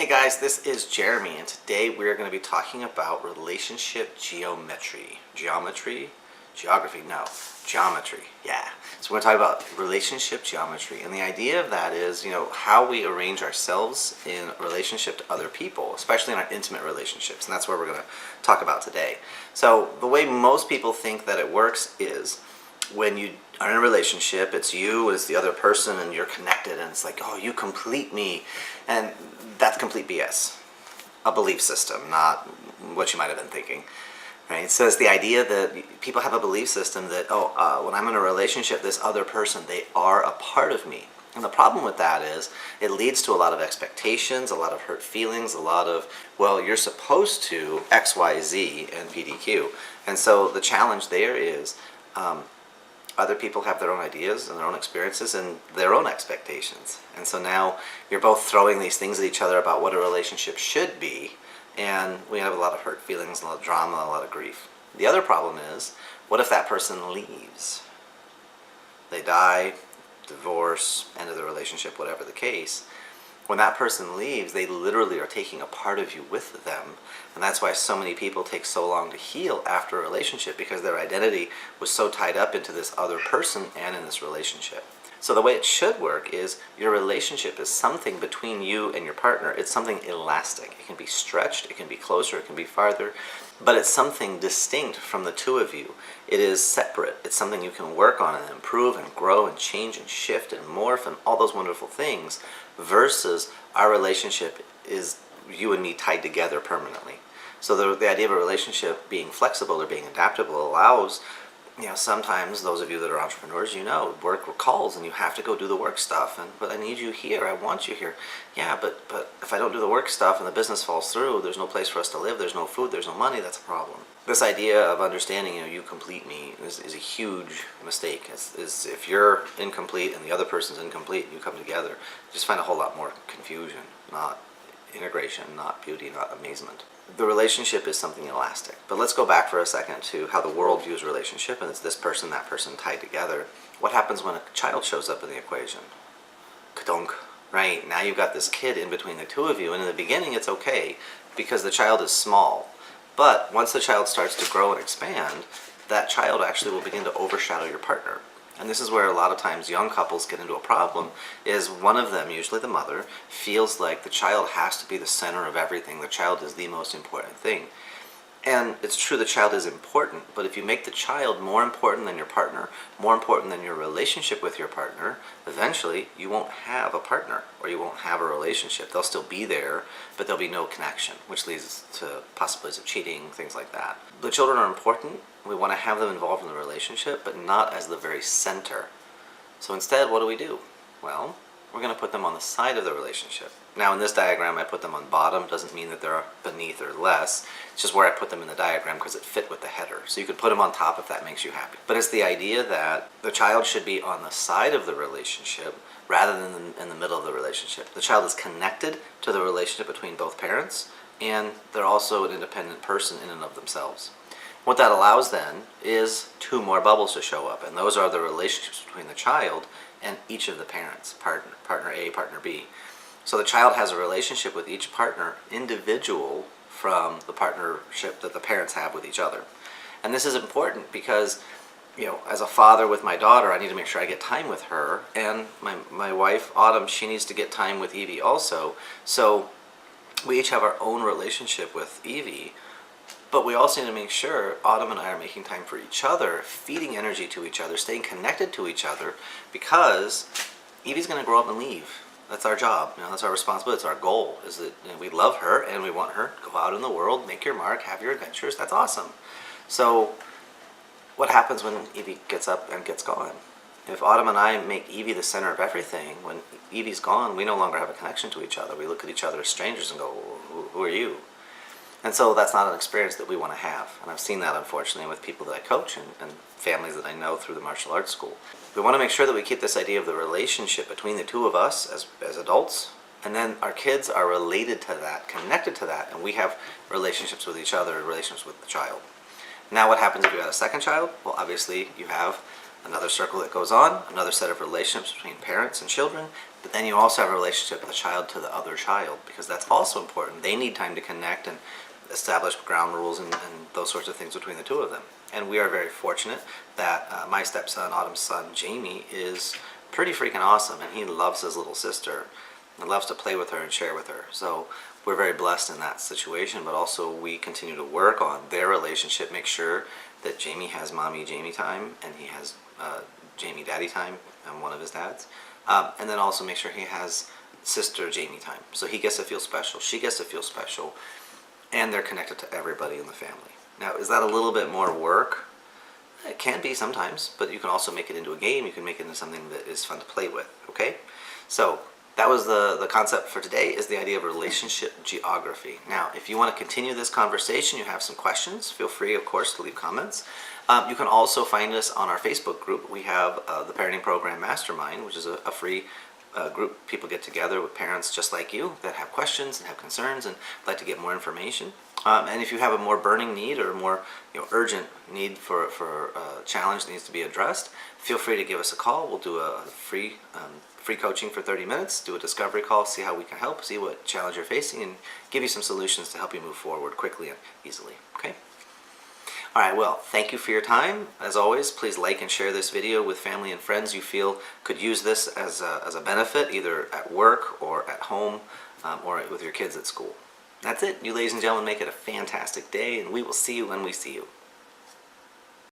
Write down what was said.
guys, this is Jeremy, and today we're going to be talking about relationship geometry. Geometry? Geography? No. Geometry. Yeah. So we're going to talk about relationship geometry, and the idea of that is, how we arrange ourselves in relationship to other people, especially in our intimate relationships, and that's what we're going to talk about today. So the way most people think that it works is when you are in a relationship, it's you, it's the other person, and you're connected, and it's like, oh, you complete me, and that's complete BS. A belief system, not what you might have been thinking, right? So it's the idea that people have a belief system that, when I'm in a relationship, this other person, they are a part of me. And the problem with that is it leads to a lot of expectations, a lot of hurt feelings, a lot of, well, you're supposed to X, Y, Z, and PDQ. And so the challenge there is, other people have their own ideas and their own experiences and their own expectations. And so now you're both throwing these things at each other about what a relationship should be, and we have a lot of hurt feelings, a lot of drama, a lot of grief. The other problem is, what if that person leaves? They die, divorce, end of the relationship, whatever the case. When that person leaves, they literally are taking a part of you with them. And that's why so many people take so long to heal after a relationship, because their identity was so tied up into this other person and in this relationship. So the way it should work is your relationship is something between you and your partner. It's something elastic. It can be stretched, it can be closer, it can be farther, but it's something distinct from the two of you. It is separate. It's something you can work on and improve and grow and change and shift and morph and all those wonderful things, versus our relationship is you and me tied together permanently. So the idea of a relationship being flexible or being adaptable allows, sometimes those of you that are entrepreneurs, work calls and you have to go do the work stuff. But I need you here. I want you here. Yeah, but if I don't do the work stuff and the business falls through, there's no place for us to live. There's no food. There's no money. That's a problem. This idea of understanding, you complete me is a huge mistake. Is if you're incomplete and the other person's incomplete, and you come together, you just find a whole lot more confusion, not integration, not beauty, not amazement. The relationship is something elastic. But let's go back for a second to how the world views relationship, and it's this person, that person tied together. What happens when a child shows up in the equation? Kadunk. Right? Now you've got this kid in between the two of you, and in the beginning it's okay because the child is small. But once the child starts to grow and expand, that child actually will begin to overshadow your partner. And this is where a lot of times young couples get into a problem, is one of them, usually the mother, feels like the child has to be the center of everything. The child is the most important thing. And it's true, the child is important, but if you make the child more important than your partner, more important than your relationship with your partner, eventually you won't have a partner, or you won't have a relationship. They'll still be there, but there'll be no connection, which leads to possibilities of cheating, things like that. The children are important. We want to have them involved in the relationship, but not as the very center. So instead, what do? Well, we're going to put them on the side of the relationship. Now in this diagram I put them on bottom. Doesn't mean that they're beneath or less. It's just where I put them in the diagram because it fit with the header. So you could put them on top if that makes you happy. But it's the idea that the child should be on the side of the relationship rather than in the middle of the relationship. The child is connected to the relationship between both parents, and they're also an independent person in and of themselves. What that allows then is two more bubbles to show up, and those are the relationships between the child and each of the parents, partner A, partner B. So the child has a relationship with each partner, individual from the partnership that the parents have with each other. And this is important because, as a father with my daughter, I need to make sure I get time with her, and my wife, Autumn, she needs to get time with Evie also. So we each have our own relationship with Evie, but we also need to make sure Autumn and I are making time for each other, feeding energy to each other, staying connected to each other, because Evie's going to grow up and leave. That's our job. That's our responsibility. It's our goal. Is that we love her and we want her to go out in the world, make your mark, have your adventures. That's awesome. So what happens when Evie gets up and gets gone? If Autumn and I make Evie the center of everything, when Evie's gone, we no longer have a connection to each other. We look at each other as strangers and go, who are you? And so that's not an experience that we want to have. And I've seen that, unfortunately, with people that I coach and families that I know through the martial arts school. We want to make sure that we keep this idea of the relationship between the two of us as adults, and then our kids are related to that, connected to that, and we have relationships with each other, relationships with the child. Now what happens if you have a second child? Well, obviously you have another circle that goes on, another set of relationships between parents and children, but then you also have a relationship with a child to the other child, because that's also important. They need time to connect and establish ground rules and those sorts of things between the two of them. And we are very fortunate that my stepson, Autumn's son, Jamie, is pretty freaking awesome, and he loves his little sister and loves to play with her and share with her. So we're very blessed in that situation, but also we continue to work on their relationship, make sure that Jamie has mommy Jamie time and he has Jamie daddy time and one of his dads, and then also make sure he has sister Jamie time, so he gets to feel special, she gets to feel special, and they're connected to everybody in the family. Now, is that a little bit more work? It can be sometimes, but you can also make it into a game. You can make it into something that is fun to play with, okay? So that was the concept for today, is the idea of relationship geography. Now, if you want to continue this conversation, you have some questions, feel free, of course, to leave comments. You can also find us on our Facebook group. We have the Parenting Program Mastermind, which is a free group. People get together with parents just like you that have questions and have concerns and like to get more information. And if you have a more burning need or a more urgent need for a challenge that needs to be addressed, feel free to give us a call. We'll do a free coaching for 30 minutes, do a discovery call, see how we can help, see what challenge you're facing, and give you some solutions to help you move forward quickly and easily. Okay? All right, well, thank you for your time. As always, please like and share this video with family and friends you feel could use this as a benefit, either at work or at home, or with your kids at school. That's it. You ladies and gentlemen, make it a fantastic day, and we will see you when we see you.